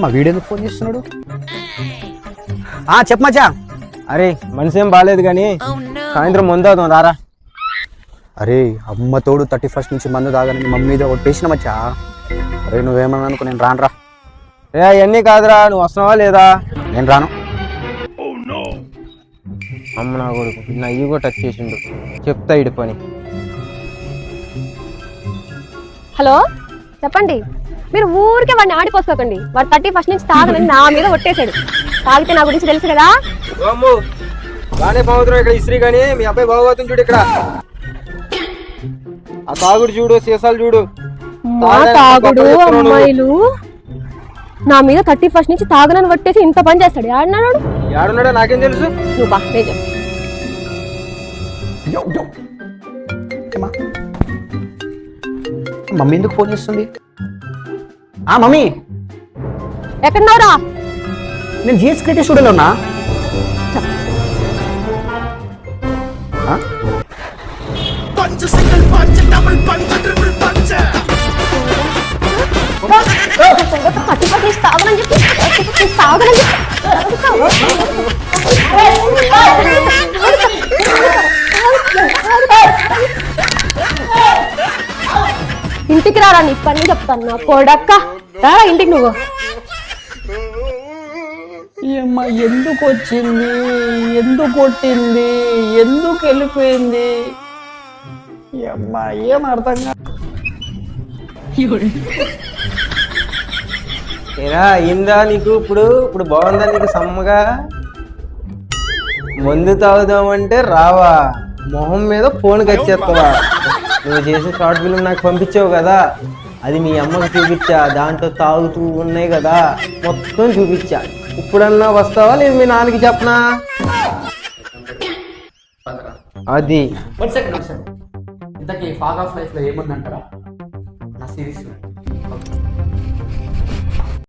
మా వీడెందుకు ఫోన్ చేస్తున్నాడు? చెప్పమచ్చా. అరే మనిషి ఏం బాగాలేదు కానీ సాయంత్రం ముందు రారా. అరే అమ్మ తోడు 31st నుంచి మందు తాగని మమ్మీ మీద ఒట్టేసిన మచ్చా. అరే నువ్వేమన్నా అనుకో, నేను రానురా. అవన్నీ కాదురా, నువ్వు వస్తున్నావా లేదా? నేను రాను. అమ్మ నా కొడుకు నా ఈగో టచ్ చేసిండు, చెప్తా ఇటు పని. హలో చెప్పండి. మీరు ఊరికే వాడిని ఆడిపోసుకోకండి. వాడు 31st నుంచి తాగనని నా మీద ఒట్టేశాడు. తాగితే నా గురించి తెలుసు కదా. బాగానే బాగుతున్నావు ఇక్కడ ఇస్త్రీ, కానీ మీ అబ్బాయి బాగోతుంది చూడు. ఇక్కడ ఆ తాగుడు చూడు, సీసాలు చూడు. మా తాగుడు అమ్మాయిలు నా మీద 31st నుంచి తాగనని పట్టేసి ఇంత పని చేస్తాడు. ఏడున్నాడో నాకేం తెలుసు. నువ్వు బా నేను మమ్మీ ఎందుకు ఫోన్ చేస్తుంది? మమ్మీ ఎక్కడున్నావురా? నేను జిఎస్ క్రియేటివ్ స్టూడియోలో ఉన్నా. ఇంటికి రారా, నీ పని చెప్తాను. నా కొడక్క రారా ఇంటికి. నువ్వు ఎందుకు వచ్చింది, ఎందుకు కొట్టింది, ఎందుకు వెళ్ళిపోయింది? ఏం అర్థం కాదు. అయిందా నీకు? ఇప్పుడు బాగుందా నీకు? సమ్మగా మందు తాగుదామంటే రావా, మొహం మీద ఫోన్ వచ్చేస్తావా? నువ్వు చేసే షార్ట్ ఫిల్మ్ నాకు పంపించావు కదా, అది మీ అమ్మకి చూపించా. దాంట్లో తాగుతూ ఉన్నాయి కదా, మొత్తం చూపించా. ఇప్పుడన్నా వస్తావా లేదు మీ నాన్నకి చెప్పనా? అది ఇంతకీ ఫాగ్ ఆఫ్ లైఫ్ లో ఏముందంటారా? నా సిరీస్